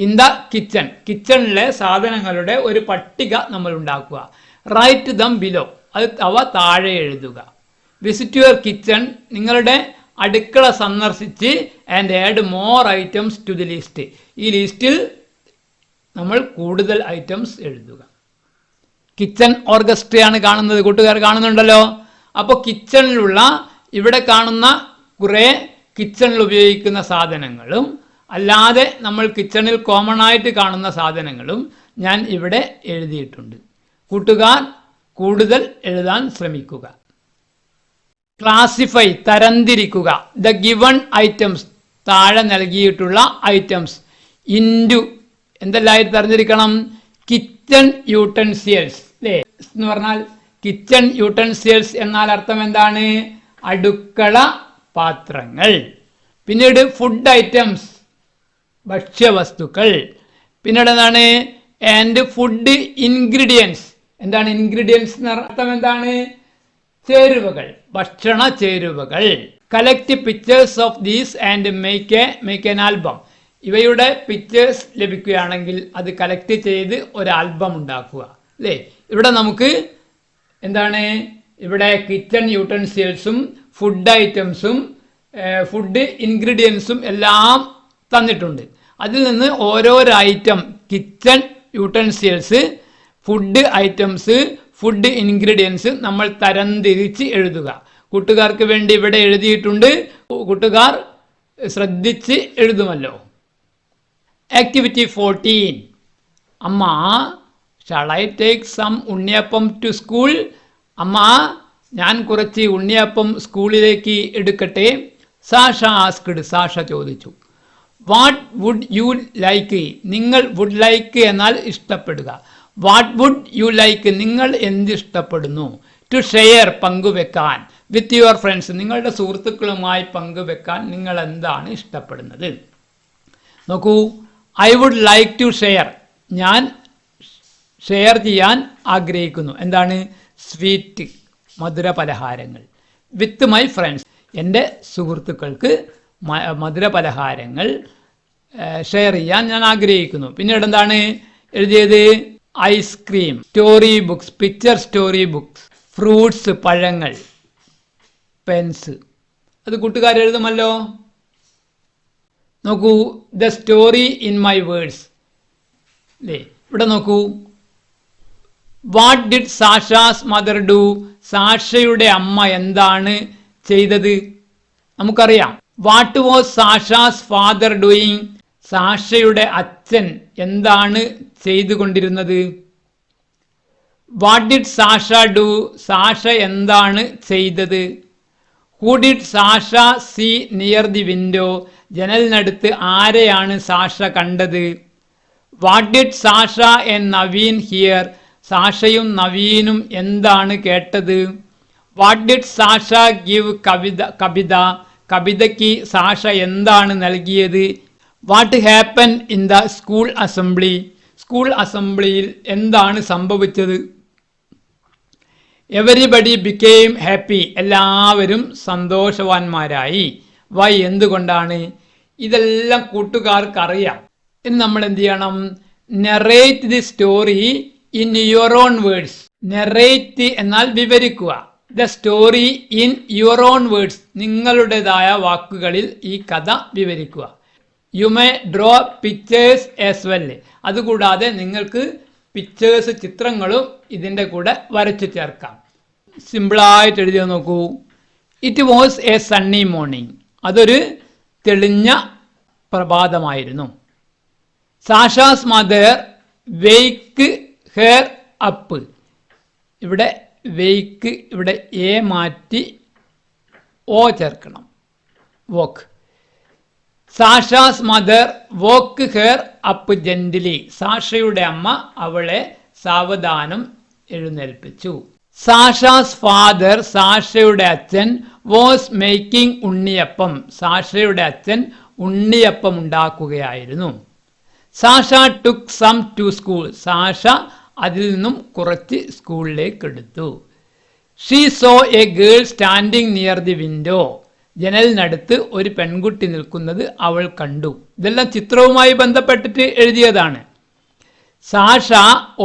ഇൻ ദ കിച്ചൺ, കിച്ചണിലെ സാധനങ്ങളുടെ ഒരു പട്ടിക നമ്മൾ ഉണ്ടാക്കുക. റൈറ്റ് ദം ബിലോ, അവ താഴെ എഴുതുക. വിസിറ്റ് യുവർ കിച്ചൺ, നിങ്ങളുടെ അടുക്കള സന്ദർശിച്ച് and add more items to the list, ഈ ലിസ്റ്റിൽ നമ്മൾ കൂടുതൽ ഐറ്റംസ് എഴുതുക. കിച്ചൺ ഓർക്കസ്ട്രയാണ് കാണുന്നത്, കൂട്ടുകാർ കാണുന്നുണ്ടല്ലോ. അപ്പോൾ കിച്ചണിലുള്ള ഇവിടെ കാണുന്ന കുറേ കിച്ചണിൽ ഉപയോഗിക്കുന്ന സാധനങ്ങളും അല്ലാതെ നമ്മൾ കിച്ചണിൽ കോമൺ ആയിട്ട് കാണുന്ന സാധനങ്ങളും ഞാൻ ഇവിടെ എഴുതിയിട്ടുണ്ട്. കൂട്ടുകാർ കൂടുതൽ എഴുതാൻ ശ്രമിക്കുക. ക്ലാസിഫൈ, തരംതിരിക്കുക. ദ ഗിവൺ ഐറ്റംസ്, താഴെ നൽകിയിട്ടുള്ള ഐറ്റംസ്, ഇൻറ്റു എന്തെല്ലാം തരംതിരിക്കണം? കിച്ചൺ യൂട്ടൻസിയൽസ് അല്ലേ എന്ന് പറഞ്ഞാൽ കിച്ചൺ യൂട്ടൻസിയൽസ് എന്നാൽ അർത്ഥം എന്താണ്? അടുക്കള പാത്രങ്ങൾ. പിന്നീട് ഫുഡ് ഐറ്റംസ്, ഭക്ഷ്യവസ്തുക്കൾ. പിന്നീട് എന്താണ്? And food ingredients. എന്താണ് ഇൻഗ്രീഡിയൻസ് എന്ന അർത്ഥം? എന്താണ്? ചേരുവകൾ, ഭക്ഷണ ചേരുവകൾ. Collect pictures of these and make an album. ഇവയുടെ പിക്ചേഴ്സ് ലഭിക്കുകയാണെങ്കിൽ അത് കളക്ട് ചെയ്ത് ഒരു ആൽബം ഉണ്ടാക്കുക അല്ലേ. ഇവിടെ നമുക്ക് എന്താണ്? ഇവിടെ കിച്ചൺ യൂട്ടൻസിൽസും ഫുഡ് ഐറ്റംസും ഫുഡ് ഇൻഗ്രീഡിയൻസും എല്ലാം തന്നിട്ടുണ്ട്. അതിൽ നിന്ന് ഓരോരോ item, kitchen utensils, food items, food ingredients നമ്മൾ തരംതിരിച്ച് എഴുതുക. കൂട്ടുകാർക്ക് വേണ്ടി ഇവിടെ എഴുതിയിട്ടുണ്ട്, കൂട്ടുകാർ ശ്രദ്ധിച്ച് എഴുതുമല്ലോ. ആക്ടിവിറ്റി 14. അമ്മ, shall I take some unniyappam to school? അമ്മ, ഞാൻ കുറച്ച് ഉണ്ണിയപ്പം സ്കൂളിലേക്ക് എടുക്കട്ടെ? സാഷ ആസ്ക്ഡ്, സാഷ ചോദിച്ചു. What would you like? നിങ്ങൾ വുഡ് ലൈക്ക് എന്നാൽ ഇഷ്ടപ്പെടുക. വാട്ട് വുഡ് യു ലൈക്ക്, നിങ്ങൾ എന്ത് ഇഷ്ടപ്പെടുന്നു? ടു ഷെയർ, പങ്കുവെക്കാൻ. വിത്ത് യുവർ ഫ്രണ്ട്സ്, നിങ്ങളുടെ സുഹൃത്തുക്കളുമായി പങ്കുവെക്കാൻ നിങ്ങൾ എന്താണ് ഇഷ്ടപ്പെടുന്നത്? നോക്കൂ, I would like to share, ഞാൻ ഷെയർ ചെയ്യാൻ ആഗ്രഹിക്കുന്നു. എന്താണ്? സ്വീറ്റ്, മധുര പലഹാരങ്ങൾ. വിത്ത് മൈ ഫ്രണ്ട്സ്, എൻ്റെ സുഹൃത്തുക്കൾക്ക് മധുര പലഹാരങ്ങൾ ഷെയർ ചെയ്യാൻ ഞാൻ ആഗ്രഹിക്കുന്നു. പിന്നീട് എന്താണ് എഴുതിയത്? Ice cream, story books, picture story books, fruits, പഴങ്ങൾ, പെൻസ്. അത് കൂട്ടുകാർ എഴുതുമല്ലോ. നോക്കൂ, the story in my words അല്ലേ. ഇവിടെ നോക്കൂ, what did Sasha's mother do? സാഷയുടെ അമ്മ എന്താണ് ചെയ്തത്? നമുക്കറിയാം. What was Sasha's father doing? സാഷയുടെ അച്ഛൻ എന്താണ് ചെയ്തുകൊണ്ടിരുന്നത്? What did Sasha do? സാഷ എന്താണ് ചെയ്തത്? Who did Sasha see near the window? ജനലിനടുത്ത് ആരെയാണ് സാഷ കണ്ടത്? What did Sasha and Naveen hear? സാഷയും നവീനും എന്താണ് കേട്ടത്? What did Sasha give Kavitha? കവിതയ്ക്ക് സാഷ എന്താണ് നൽകിയത്? What happen in the school assembly? School അസംബ്ലിയിൽ എന്താണ് സംഭവിച്ചത്? എവരിബഡി ബിക്കെയിം ഹാപ്പി, എല്ലാവരും സന്തോഷവാന്മാരായി. വൈ, എന്തുകൊണ്ടാണ്? ഇതെല്ലാം കൂട്ടുകാർക്ക് അറിയാം. ഇനി നമ്മൾ എന്ത് ചെയ്യണം? Narrate the story in your own words. Narrate എന്നാൽ വിവരിക്കുക. The story in your own words, നിങ്ങളുടേതായ വാക്കുകളിൽ ഈ കഥ വിവരിക്കുക. You may draw pictures as well, അതുകൂടാതെ നിങ്ങൾക്ക് പിക്ചേഴ്സ്, ചിത്രങ്ങളും ഇതിൻ്റെ കൂടെ വരച്ചു ചേർക്കാം. സിമ്പിളായിട്ട് എഴുതി നോക്കൂ. It was a sunny morning, അതൊരു തെളിഞ്ഞ പ്രഭാതമായിരുന്നു. Sasha's mother wake her up, ഇവിടെ വെയ്ക്ക്, ഇവിടെ എ മാറ്റി ഓ ചേർക്കണം. Woke. Sasha's mother woke her up gently, സാഷയുടെ അമ്മ അവളെ സാവധാനം എഴുന്നേൽപ്പിച്ചു. സാഷാസ് ഫാദർ, സാഷയുടെ അച്ഛൻ, വാസ് മേക്കിംഗ് ഉണ്ണിയപ്പം, സാഷയുടെ അച്ഛൻ ഉണ്ണിയപ്പം ഉണ്ടാക്കുകയായിരുന്നു. Sasha took some to school, സാഷ അതിൽ നിന്നും കുറച്ച് സ്കൂളിലേക്ക് എടുത്തു. She saw a girl standing near the window. ജനലിനടുത്ത് ഒരു പെൺകുട്ടി നിൽക്കുന്നത് അവൾ കണ്ടു. ഇതെല്ലാം ചിത്രവുമായി ബന്ധപ്പെട്ടിട്ട് എഴുതിയതാണ്. Sasha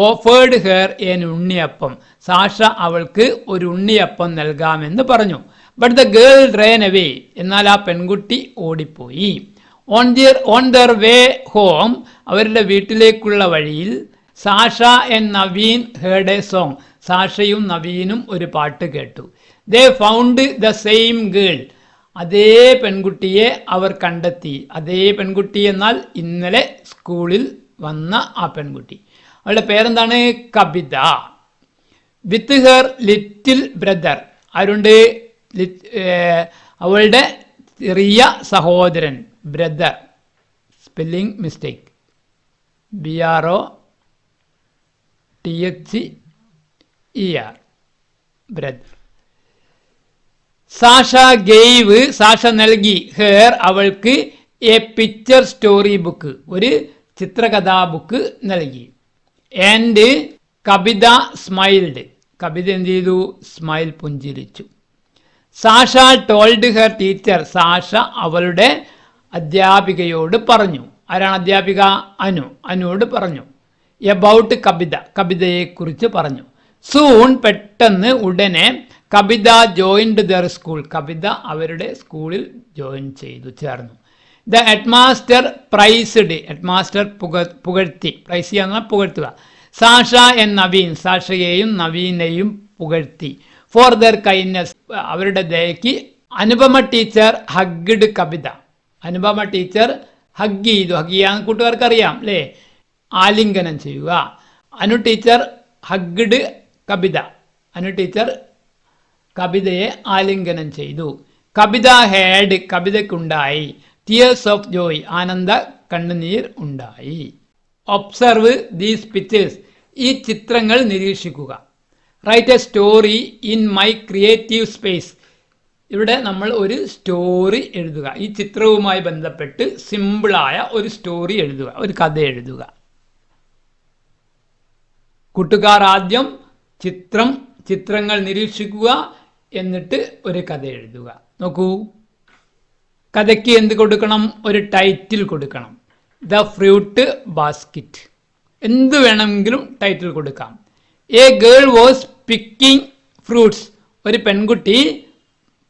offered her an unniyappam. സാഷ അവൾക്ക് ഒരു ഉണ്ണിയപ്പം നൽകാമെന്ന് പറഞ്ഞു. But the girl ran away. എന്നാൽ ആ പെൺകുട്ടി ഓടിപ്പോയി. ഓൺ ദർ വേ ഹോം, അവരുടെ വീട്ടിലേക്കുള്ള വഴിയിൽ Sasha and Naveen heard a song. സാഷയും നവീനും ഒരു പാട്ട് കേട്ടു. They found the same girl. അതേ പെൺകുട്ടിയെ അവർ കണ്ടെത്തി. അതേ പെൺകുട്ടി എന്നാൽ ഇന്നലെ സ്കൂളിൽ വന്ന ആ പെൺകുട്ടി. അവളുടെ പേരെന്താണ്? Kavitha. With her little brother. ആരുണ്ട്? അവളുടെ ചെറിയ സഹോദരൻ. Brother, spelling mistake, BROTHER, brother. Sasha gave. Sasha നൽകി. ഹെർ അവൾക്ക് എ പിക്ചർ സ്റ്റോറി ബുക്ക്. ഒരു ചിത്രകഥാ ബുക്ക് നൽകി. And Kavitha smiled. കവിത എന്ത് ചെയ്തു? സ്മൈൽ, പുഞ്ചിരിച്ചു. Sasha told her teacher. Sasha അവളുടെ അധ്യാപികയോട് പറഞ്ഞു. ആരാണ് അധ്യാപിക? അനുവോട് പറഞ്ഞു. എബൌട്ട് കവിത. കവിതയെക്കുറിച്ച് പറഞ്ഞു. സൂൺ, പെട്ടെന്ന്, ഉടനെ, Kavitha joined their school. Kavitha അവരുടെ സ്കൂളിൽ ജോയിൻ ചെയ്തു, ചേർന്നു. The headmaster praised. ഹെഡ്മാസ്റ്റർ പുകഴ്ത്തി. പ്രൈസ് ചെയ്യാന്ന് പുകഴ്ത്തുക. Sasha and Naveen. സാഷയെയും നവീനെയും പുകഴ്ത്തി. For their kindness. അവരുടെ ദയക്ക്. Anupama teacher hugged Kavitha. Anupama teacher hug ചെയ്തു. ഹഗ് ചെയ്യാന്ന് കൂട്ടുകാർക്ക് അറിയാം അല്ലേ? ആലിംഗനം ചെയ്യുക. Anu teacher hugged Kavitha. Anu teacher കവിതയെ ആലിംഗനം ചെയ്തു. കവിത ഹാഡ്. കവിതയ്ക്കുണ്ടായി. Tears of joy. ആനന്ദ കണ്ണുനീർ ഉണ്ടായി. Observe these pictures. ഈ ചിത്രങ്ങൾ നിരീക്ഷിക്കുക. Write a story in my creative space. ഇവിടെ നമ്മൾ ഒരു സ്റ്റോറി എഴുതുക. ഈ ചിത്രവുമായി ബന്ധപ്പെട്ട് സിമ്പിളായ ഒരു സ്റ്റോറി എഴുതുക, ഒരു കഥ എഴുതുക. കൂട്ടുകാർ ആദ്യം ചിത്രങ്ങൾ നിരീക്ഷിക്കുക, എന്നിട്ട് ഒരു കഥ എഴുതുക. നോക്കൂ, കഥയ്ക്ക് എന്ത് കൊടുക്കണം? ഒരു ടൈറ്റിൽ കൊടുക്കണം. The fruit basket. എന്ത് വേണമെങ്കിലും ടൈറ്റിൽ കൊടുക്കാം. A girl was picking fruits. ഒരു പെൺകുട്ടി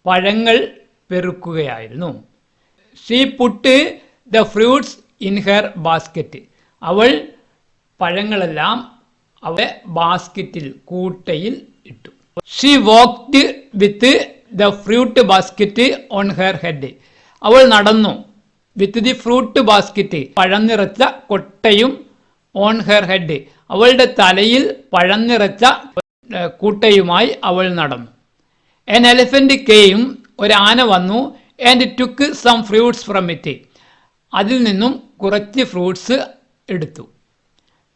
പഴങ്ങൾ പെറുക്കുകയായിരുന്നു. She put the fruits in her basket. അവൾ പഴങ്ങളെല്ലാം അവളെ ബാസ്ക്കറ്റിൽ, കൂട്ടയിൽ ഇട്ടു. She walked with the fruit basket on her head. അവൾ നടന്നു. വിത്ത് ദി ഫ്രൂട്ട് ബാസ്ക്കറ്റ്, പഴം നിറച്ച കൊട്ടയും, ഓൺ ഹെർ ഹെഡ്, അവളുടെ തലയിൽ പഴം നിറച്ച കൂട്ടയുമായി അവൾ നടന്നു. An elephant came. ഒരു ആന വന്നു. And took some fruits from it. അതിൽ നിന്നും കുറച്ച് ഫ്രൂട്ട്സ് എടുത്തു.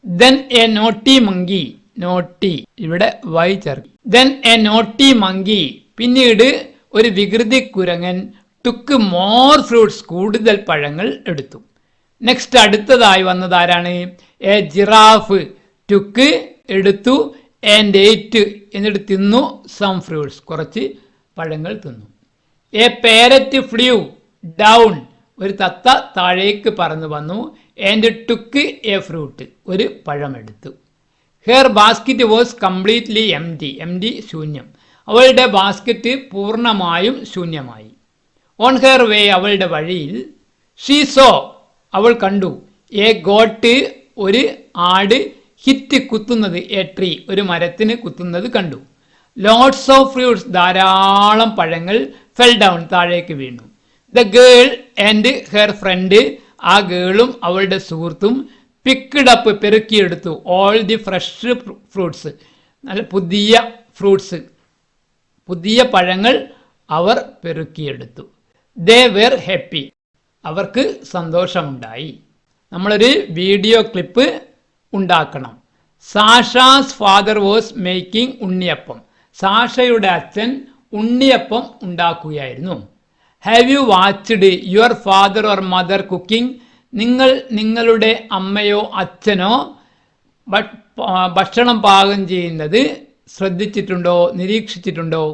Then a naughty monkey. Naughty, ഇവിടെ വൈ ചേർക്കും. Then a naughty monkey. പിന്നീട് ഒരു വികൃതി കുരങ്ങൻ ടുക്ക് മോർ ഫ്രൂട്ട്സ്. കൂടുതൽ പഴങ്ങൾ എടുത്തു. നെക്സ്റ്റ് അടുത്തതായി വന്നത് ആരാണ്? A giraffe. ടുക്ക് എടുത്തു, ആൻഡ് എയ്റ്റ് എന്നിട്ട് തിന്നു, സം ഫ്രൂട്ട്സ് കുറച്ച് പഴങ്ങൾ തിന്നു. A parrot flew down. ഒരു തത്ത താഴേക്ക് പറന്നു വന്നു. And took a fruit. ഒരു പഴമെടുത്തു. Her basket was completely empty. Empty, ശൂന്യം. അവളുടെ ബാസ്ക്കറ്റ് പൂർണ്ണമായും ശൂന്യമായി. On her way. അവളുടെ വഴിയിൽ. She saw. അവൾ കണ്ടു. A goat. ഒരു ആട്. ഹിറ്റ്, കുത്തുന്നത്. A tree. ഒരു മരത്തിന് കുത്തുന്നത് കണ്ടു. Lots of fruits. ധാരാളം പഴങ്ങൾ. Fell down. താഴേക്ക് വീണു. The girl and her friend. ആ ഗേളും അവളുടെ സുഹൃത്തും പിക്ക്ഡ് അപ്പ്. പെറുക്കിയെടുത്തു. All the fresh fruits. നല്ല പുതിയ ഫ്രൂട്ട്സ്, പുതിയ പഴങ്ങൾ അവർ പെറുക്കിയെടുത്തു. ദേ വെർ ഹാപ്പി. അവർക്ക് സന്തോഷമുണ്ടായി. നമ്മളൊരു വീഡിയോ ക്ലിപ്പ് ഉണ്ടാക്കണം. Sasha's father was making unniyappam. സാഷയുടെ അച്ഛൻ ഉണ്ണിയപ്പം ഉണ്ടാക്കുകയായിരുന്നു. Have you watched your father or mother cooking? നിങ്ങൾ നിങ്ങളുടെ അമ്മയോ അച്ഛനോ ഭക്ഷണം പാകം ചെയ്യുന്നത് ശ്രദ്ധിച്ചിട്ടുണ്ടോ, നിരീക്ഷിച്ചിട്ടുണ്ടോ?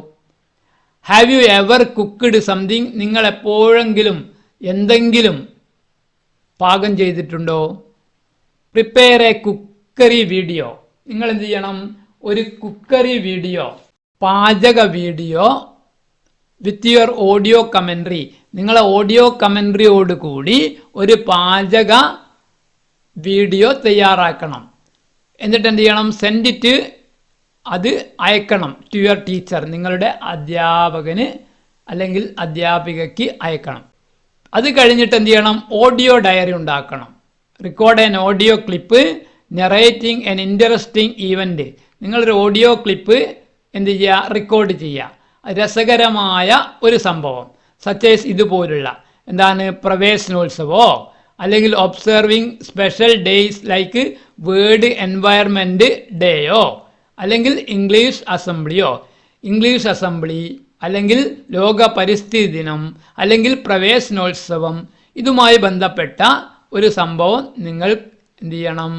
Have you ever cooked something? നിങ്ങൾ എപ്പോഴെങ്കിലും എന്തെങ്കിലും പാകം ചെയ്തിട്ടുണ്ടോ? Prepare a cookery video. നിങ്ങൾ എന്ത് ചെയ്യണം? ഒരു കുക്കറി വീഡിയോ, പാചക video with your audio commentary. നിങ്ങളെ ഓഡിയോ കമൻട്രിയോട് കൂടി ഒരു പാചക വീഡിയോ തയ്യാറാക്കണം. എന്നിട്ട് എന്ത് ചെയ്യണം? സെൻഡ് ഇറ്റ്, അത് അയക്കണം ടു യുവർ ടീച്ചർ, നിങ്ങളുടെ അധ്യാപകന് അല്ലെങ്കിൽ അധ്യാപികയ്ക്ക് അയക്കണം. അത് കഴിഞ്ഞിട്ട് എന്ത് ചെയ്യണം? ഓഡിയോ ഡയറി ഉണ്ടാക്കണം. Record an audio clip നെറേറ്റിംഗ് an interesting event. നിങ്ങളൊരു ഓഡിയോ ക്ലിപ്പ് എന്ത് ചെയ്യുക? റെക്കോർഡ് ചെയ്യുക. രസകരമായ ഒരു സംഭവം, സച്ചേസ് ഇതുപോലുള്ള എന്താണ്, പ്രവേശനോത്സവമോ അല്ലെങ്കിൽ observing special days like world environment ഡേയോ അല്ലെങ്കിൽ ഇംഗ്ലീഷ് അസംബ്ലിയോ, ഇംഗ്ലീഷ് അസംബ്ലി അല്ലെങ്കിൽ ലോക പരിസ്ഥിതി ദിനം അല്ലെങ്കിൽ പ്രവേശനോത്സവം, ഇതുമായി ബന്ധപ്പെട്ട ഒരു സംഭവം നിങ്ങൾ എന്ത് ചെയ്യണം?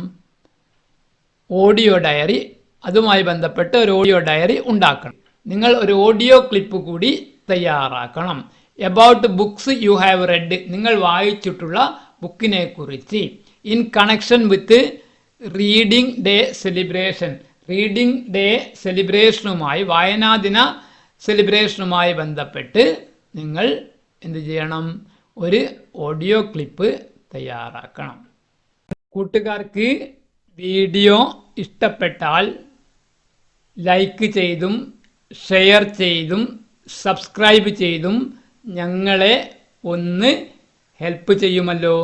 ഓഡിയോ ഡയറി, അതുമായി ബന്ധപ്പെട്ട് ഒരു ഓഡിയോ ഡയറി ഉണ്ടാക്കണം. നിങ്ങൾ ഒരു ഓഡിയോ ക്ലിപ്പ് കൂടി തയ്യാറാക്കണം. About books you have read. നിങ്ങൾ വായിച്ചിട്ടുള്ള ബുക്കിനെ കുറിച്ച്. In connection with reading day celebration. Reading day സെലിബ്രേഷനുമായി, വായനാദിന സെലിബ്രേഷനുമായി ബന്ധപ്പെട്ട് നിങ്ങൾ എന്ത് ചെയ്യണം? ഒരു ഓഡിയോ ക്ലിപ്പ് തയ്യാറാക്കണം. കൂട്ടുകാർക്ക് വീഡിയോ ഇഷ്ടപ്പെട്ടാൽ ലൈക്ക് ചെയ്തും ഷെയർ ചെയ്തും സബ്സ്ക്രൈബ് ചെയ്തും ഞങ്ങളെ ഒന്ന് ഹെൽപ്പ് ചെയ്യുമല്ലോ.